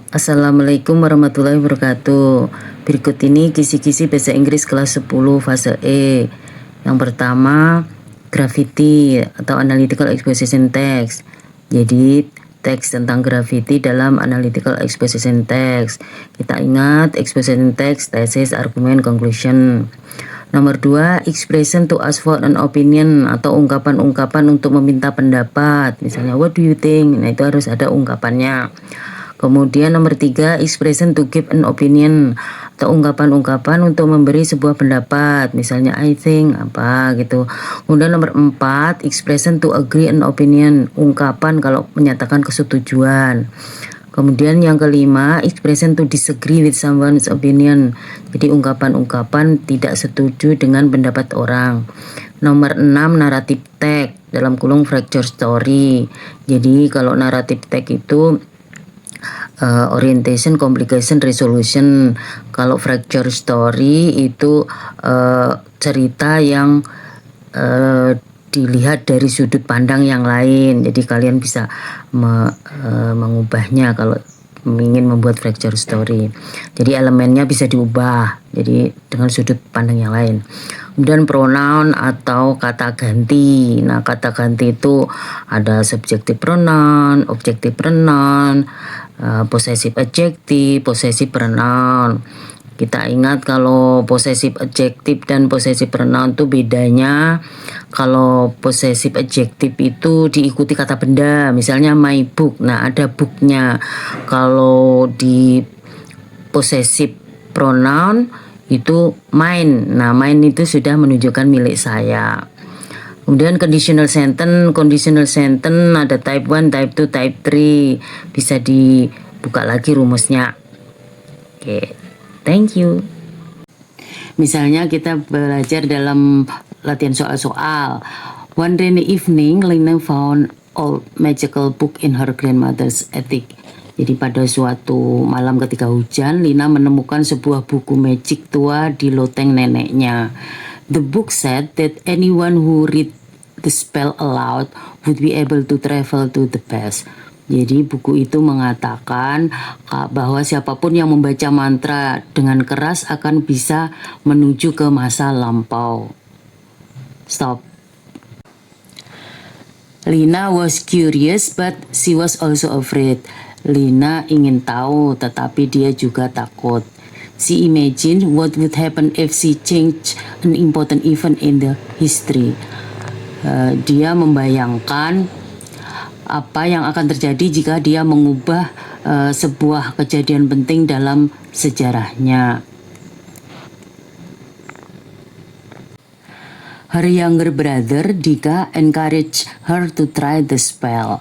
Assalamualaikum warahmatullahi wabarakatuh. Berikut ini kisi-kisi bahasa Inggris kelas 10 fase E. Yang pertama, gravity atau analytical exposition text. Jadi, teks tentang gravity dalam analytical exposition text. Kita ingat exposition text, thesis, argument, conclusion. Nomor 2, expression to ask for an opinion atau ungkapan-ungkapan untuk meminta pendapat. Misalnya, what do you think? Nah, itu harus ada ungkapannya. Kemudian nomor 3, expression to give an opinion atau ungkapan-ungkapan untuk memberi sebuah pendapat, misalnya I think apa gitu. Kemudian nomor 4, expression to agree an opinion, ungkapan kalau menyatakan kesetujuan. Kemudian yang kelima, expression to disagree with someone's opinion, jadi ungkapan-ungkapan tidak setuju dengan pendapat orang. Nomor 6, narrative text dalam kurung fracture story. Jadi kalau narrative text itu orientation, complication, resolution. Kalau fracture story itu cerita yang dilihat dari sudut pandang yang lain. Jadi kalian bisa mengubahnya kalau ingin membuat fracture story. Jadi elemennya bisa diubah. Jadi dengan sudut pandang yang lain. Kemudian pronoun atau kata ganti. Nah, kata ganti itu ada subjective pronoun, objective pronoun, possessive adjective, possessive pronoun. Kita ingat kalau possessive adjective dan possessive pronoun itu bedanya. Kalau possessive adjective itu diikuti kata benda, misalnya my book. Nah, ada booknya. Kalau di possessive pronoun itu mine. Nah, mine itu sudah menunjukkan milik saya. Kemudian conditional sentence ada type 1, type 2, type 3. Bisa dibuka lagi rumusnya. Oke, thank you. Misalnya kita belajar dalam latihan soal-soal. One rainy evening, Lina found old magical book in her grandmother's attic. Jadi pada suatu malam ketika hujan, Lina menemukan sebuah buku magic tua di loteng neneknya. The book said that anyone who read the spell aloud would be able to travel to the past. Jadi buku itu mengatakan bahwa siapapun yang membaca mantra dengan keras akan bisa menuju ke masa lampau. Stop. Lina was curious but she was also afraid. Lina ingin tahu tetapi dia juga takut. She imagined what would happen if she changed an important event in the history. Dia membayangkan apa yang akan terjadi jika dia mengubah sebuah kejadian penting dalam sejarahnya. Her younger brother, Dika, encouraged her to try the spell.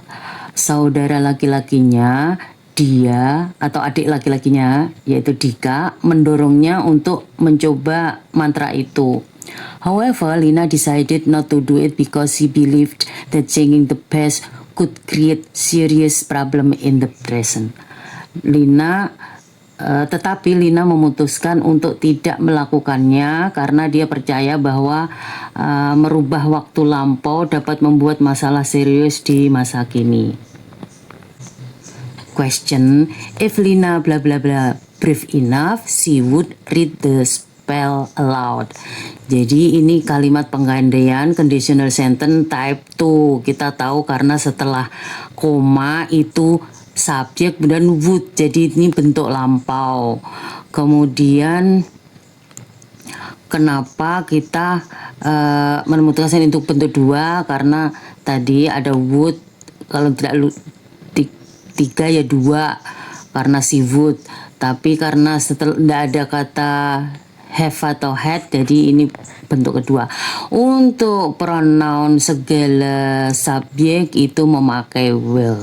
Saudara laki-lakinya, dia atau adik laki-lakinya, yaitu Dika, mendorongnya untuk mencoba mantra itu. However, Lina decided not to do it because she believed that changing the past could create serious problem in the present. Tetapi Lina memutuskan untuk tidak melakukannya karena dia percaya bahwa merubah waktu lampau dapat membuat masalah serius di masa kini. Question: if Lina bla bla bla brave enough, she would read the spell aloud. Jadi ini kalimat penggandaian conditional sentence type 2. Kita tahu karena setelah koma itu subjek dan would, jadi ini bentuk lampau. Kemudian kenapa kita memutuskan untuk bentuk 2? Karena tadi ada would, kalau tidak 3 ya 2 karena si would. Tapi karena setelah tidak ada kata have atau had, jadi ini bentuk kedua. Untuk pronoun segala subjek itu memakai will.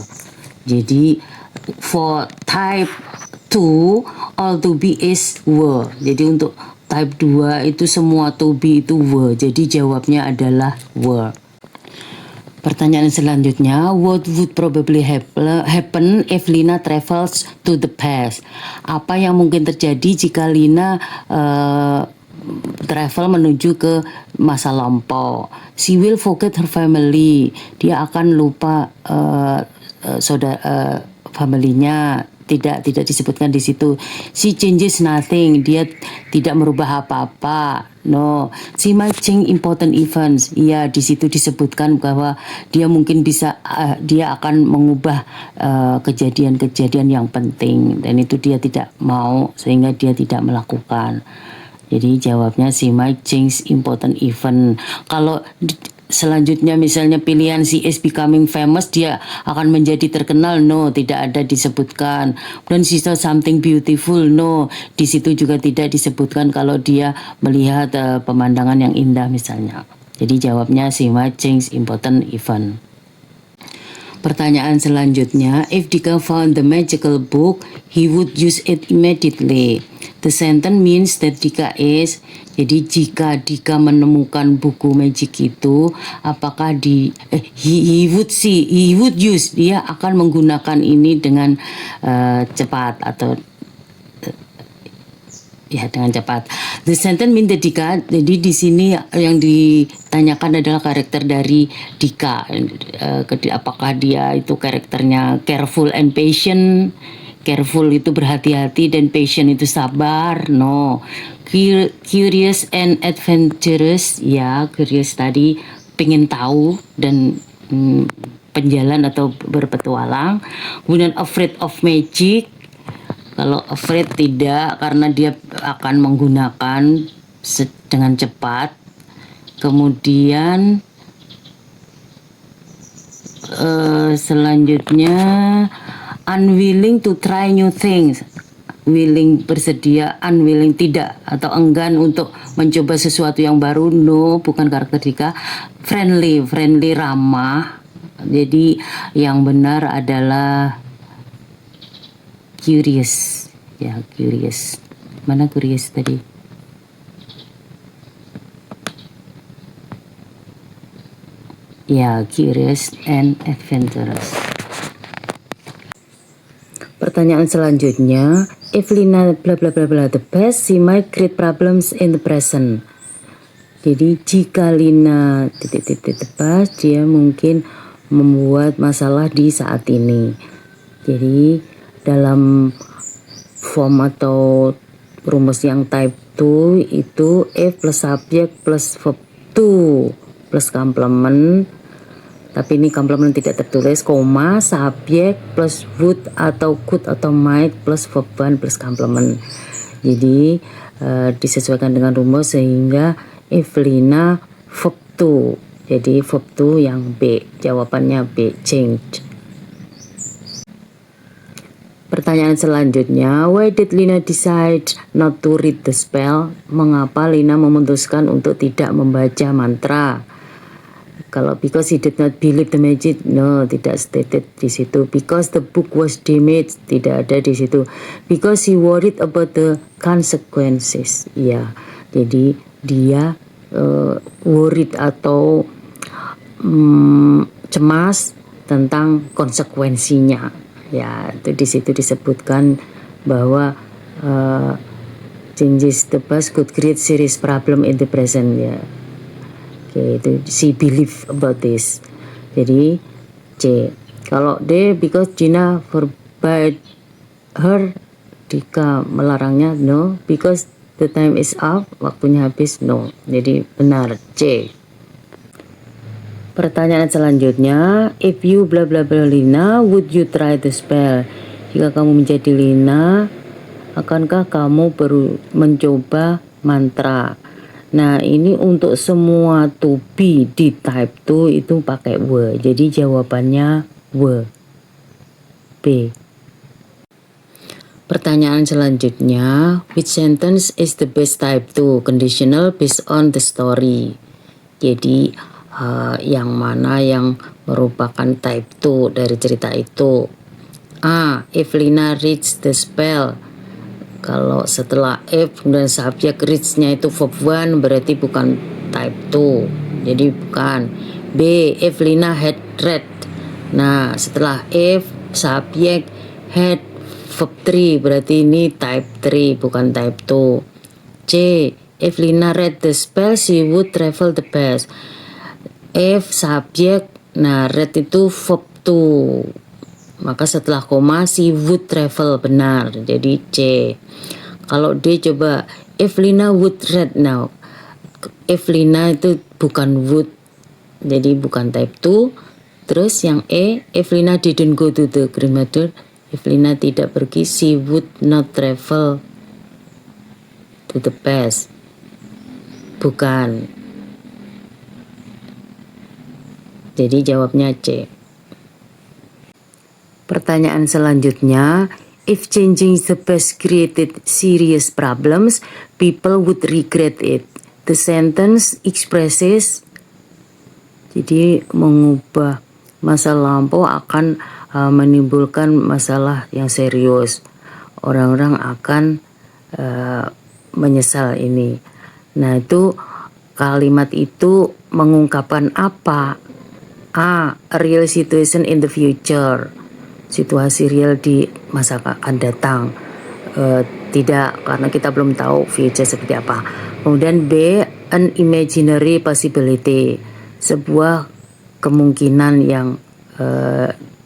Jadi for type 2 all to be is were. Jadi untuk type 2 itu semua to be itu were. Jadi jawabnya adalah were. Pertanyaan selanjutnya, what would probably happen if Lina travels to the past? Apa yang mungkin terjadi jika Lina travel menuju ke masa lampau? She will forget her family. Dia akan lupa familinya. tidak disebutkan di situ. She changes nothing, dia tidak merubah apa-apa. No, she might change important events. Ya, di situ disebutkan bahwa dia mungkin bisa dia akan mengubah kejadian-kejadian yang penting, dan itu dia tidak mau sehingga dia tidak melakukan. Jadi jawabnya she might change important event. Kalau selanjutnya misalnya pilihan she is becoming famous, dia akan menjadi terkenal, no, tidak ada disebutkan. Dan she saw something beautiful, no, di situ juga tidak disebutkan kalau dia melihat pemandangan yang indah misalnya. Jadi jawabnya she might change important event. Pertanyaan selanjutnya, if Dika found the magical book, he would use it immediately. The sentence means that Dika is, jadi jika Dika menemukan buku magic itu, apakah he would use, dia akan menggunakan ini dengan cepat atau ya dengan cepat. The sentence mean the Dika. Jadi di sini yang ditanyakan adalah karakter dari Dika. Apakah dia itu karakternya careful and patient? Careful itu berhati-hati dan patient itu sabar. No. Curious and adventurous. Ya, curious tadi pengen tahu dan penjalan atau berpetualang. Kemudian afraid of magic. Kalau afraid tidak, karena dia akan menggunakan dengan cepat. Kemudian selanjutnya unwilling to try new things. Willing bersedia, unwilling tidak atau enggan untuk mencoba sesuatu yang baru. No, bukan karakter Dika. Friendly ramah. Jadi yang benar adalah curious. Ya, curious. Mana curious tadi? Ya, curious and adventurous. Pertanyaan selanjutnya, if Lina bla bla bla bla the best, she might create problems in the present. Jadi jika Lina titik pas, dia mungkin membuat masalah di saat ini. Jadi dalam form atau rumus yang type 2 itu if plus subjek plus verb to plus komplement, tapi ini komplement tidak tertulis, koma, subjek plus would atau could atau might plus verb 1 plus komplement. Jadi disesuaikan dengan rumus sehingga if Lina verb to, jadi verb to yang B, jawabannya B, change. Pertanyaan selanjutnya, why did Lina decide not to read the spell? Mengapa Lina memutuskan untuk tidak membaca mantra? Kalau because he did not believe the magic, no, tidak stated di situ. Because the book was damaged, tidak ada di situ. Because he worried about the consequences, ya. Jadi dia worried atau cemas tentang konsekuensinya. Ya, itu di situ disebutkan bahwa changes the past could create serious problem in the present, ya. Oke, itu she believe about this. Jadi C. Kalau D, because Gina forbade her, Dika melarangnya, no. Because the time is up, waktunya habis, no. Jadi benar C. Pertanyaan selanjutnya, if you bla bla bla Lina, would you try the spell? Jika kamu menjadi Lina, akankah kamu mencoba mantra? Nah, ini untuk semua to be di type 2 itu pakai were. Jadi jawabannya were. B. Pertanyaan selanjutnya, which sentence is the best type 2? Conditional based on the story. Jadi yang mana yang merupakan type 2 dari cerita itu? A. If Lina reads the spell. Kalau setelah if dan subjek reads-nya itu verb 1, berarti bukan type 2. Jadi bukan. B. If Lina had read. Nah, setelah if subjek had verb 3, berarti ini type 3 bukan type 2. C. If Lina read the spell, she would travel the best. If subjek, nah read itu verb 2. Maka setelah koma si would travel, benar. Jadi C. Kalau D coba, Evelina would read now. Evelina itu bukan would, jadi bukan type 2. Terus yang E, Evelina didn't go to the grandmother. Evelina tidak pergi, she would not travel to the past. Bukan. Jadi jawabnya C. Pertanyaan selanjutnya, if changing the past created serious problems, people would regret it. The sentence expresses, jadi mengubah masa lampau akan menimbulkan masalah yang serius. Orang-orang akan menyesal ini. Nah, itu kalimat itu mengungkapkan apa? A. A real situation in the future. Situasi real di masa akan datang. Tidak, karena kita belum tahu future seperti apa. Kemudian B. An imaginary possibility. Sebuah kemungkinan yang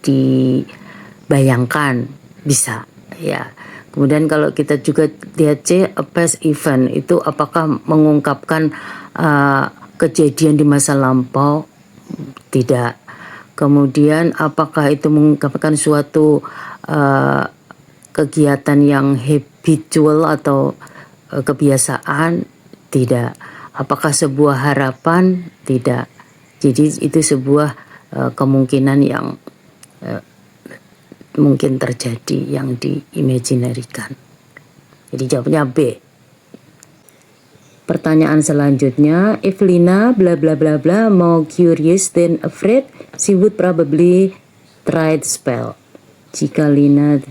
dibayangkan bisa, ya. Kemudian kalau kita juga lihat C, a past event, itu apakah mengungkapkan kejadian di masa lampau? Tidak. Kemudian apakah itu mengungkapkan suatu kegiatan yang habitual atau kebiasaan? Tidak. Apakah sebuah harapan? Tidak. Jadi itu sebuah kemungkinan yang mungkin terjadi, yang diimaginarikan. Jadi jawabnya B. Pertanyaan selanjutnya, if Lina bla bla bla bla more curious than afraid, she would probably try the spell. Jika Lina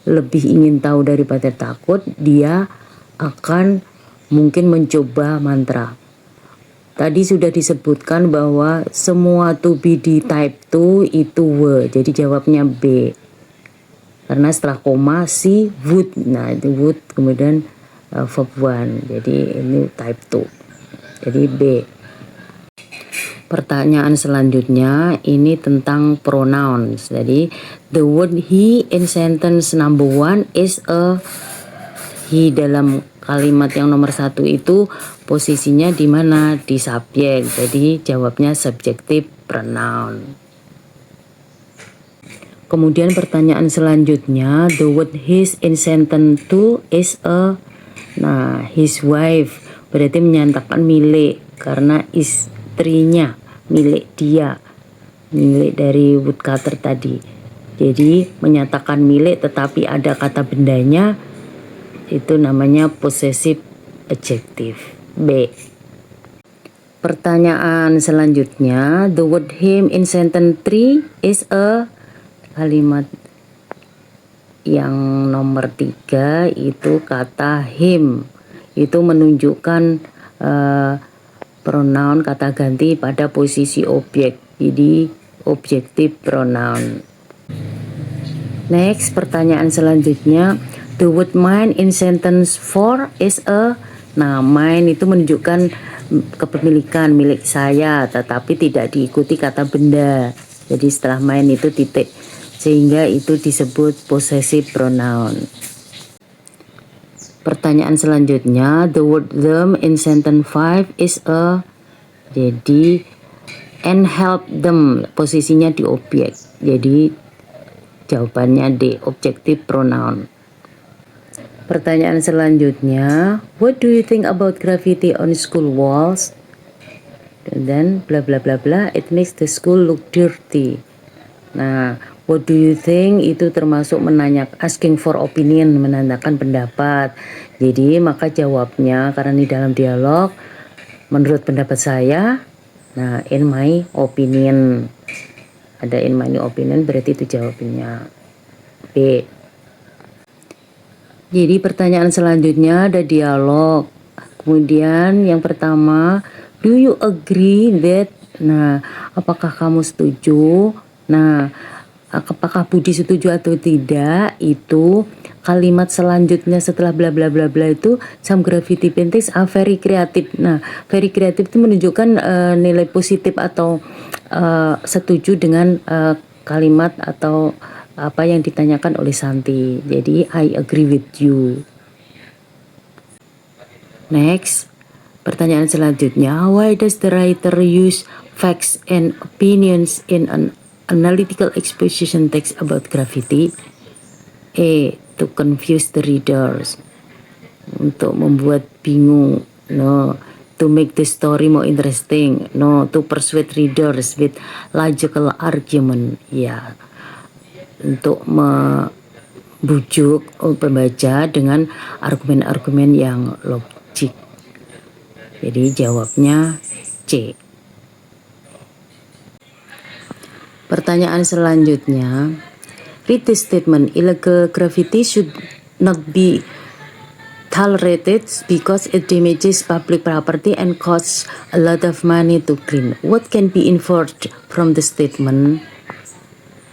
lebih ingin tahu daripada takut, dia akan mungkin mencoba mantra. Tadi sudah disebutkan bahwa semua to be di type 2 itu were. Jadi jawabnya B. Karena setelah koma si would. Nah, itu would kemudian verb 1. Jadi ini type 2. Jadi B. Pertanyaan selanjutnya ini tentang pronouns. Jadi the word he in sentence number 1 is a he. Dalam kalimat yang nomor 1 itu posisinya di mana? Di subjek. Jadi jawabnya subjective pronoun. Kemudian pertanyaan selanjutnya, the word his in sentence 2 is a, nah, his wife berarti menyatakan milik karena istrinya, milik dia, milik dari woodcutter tadi. Jadi menyatakan milik tetapi ada kata bendanya, itu namanya possessive adjective. B. Pertanyaan selanjutnya, the word him in sentence 3 is a, kalimat yang nomor 3 itu kata him, itu menunjukkan pronoun kata ganti pada posisi objek, jadi objective pronoun. Next, pertanyaan selanjutnya, the word mine in sentence 4 is a, nah, mine itu menunjukkan kepemilikan, milik saya, tetapi tidak diikuti kata benda. Jadi setelah mine itu titik, sehingga itu disebut possessive pronoun. Pertanyaan selanjutnya, the word them in sentence 5 is a, jadi and help them, posisinya di objek. Jadi jawabannya D, objective pronoun. Pertanyaan selanjutnya, what do you think about graffiti on school walls? And then bla bla bla bla, it makes the school look dirty. Nah, what do you think itu termasuk menanyakan, asking for opinion, menanyakan pendapat. Jadi maka jawabnya, karena di dalam dialog, menurut pendapat saya, nah, in my opinion, ada in my opinion, berarti itu jawabannya B. Jadi pertanyaan selanjutnya ada dialog. Kemudian yang pertama, do you agree that, nah, apakah kamu setuju? Nah, apakah Budi setuju atau tidak? Itu kalimat selanjutnya setelah bla bla bla bla itu some graffiti paintings are very creative. Nah, very creative itu menunjukkan nilai positif atau setuju dengan kalimat atau apa yang ditanyakan oleh Santi. Jadi I agree with you. Next, pertanyaan selanjutnya, why does the writer use facts and opinions in an analytical exposition text about gravity? A. To confuse the readers, untuk membuat bingung. No. To make the story more interesting. No. To persuade readers with logical argument. Ya, untuk membujuk pembaca dengan argumen-argumen yang logik. Jadi jawabnya C. Pertanyaan selanjutnya, read the statement, illegal gravity should not be tolerated because it damages public property and costs a lot of money to clean. What can be inferred from the statement?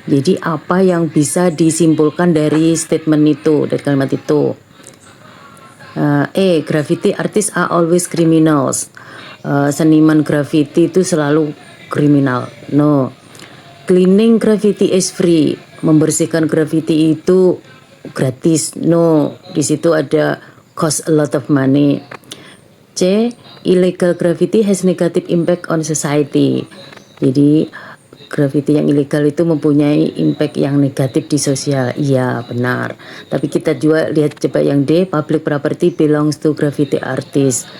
Jadi apa yang bisa disimpulkan dari statement itu, dari kalimat itu? A. Graffiti artists are always criminals. Seniman graffiti itu selalu kriminal. No. Cleaning graffiti is free. Membersihkan graffiti itu gratis. No. Di situ ada cost a lot of money. C. Illegal graffiti has negative impact on society. Jadi graffiti yang ilegal itu mempunyai impact yang negatif di sosial. Iya, benar. Tapi kita juga lihat coba yang D, public property belongs to graffiti artist.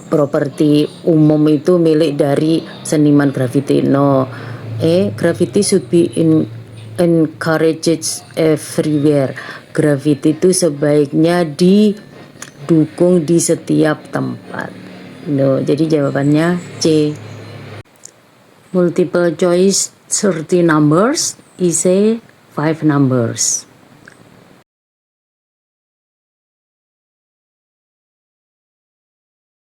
Properti umum itu milik dari seniman graffiti. No. E. Graffiti should be encouraged everywhere. Graffiti itu sebaiknya didukung di setiap tempat. No. Jadi jawabannya C. Multiple choice 30 numbers is a 5 numbers.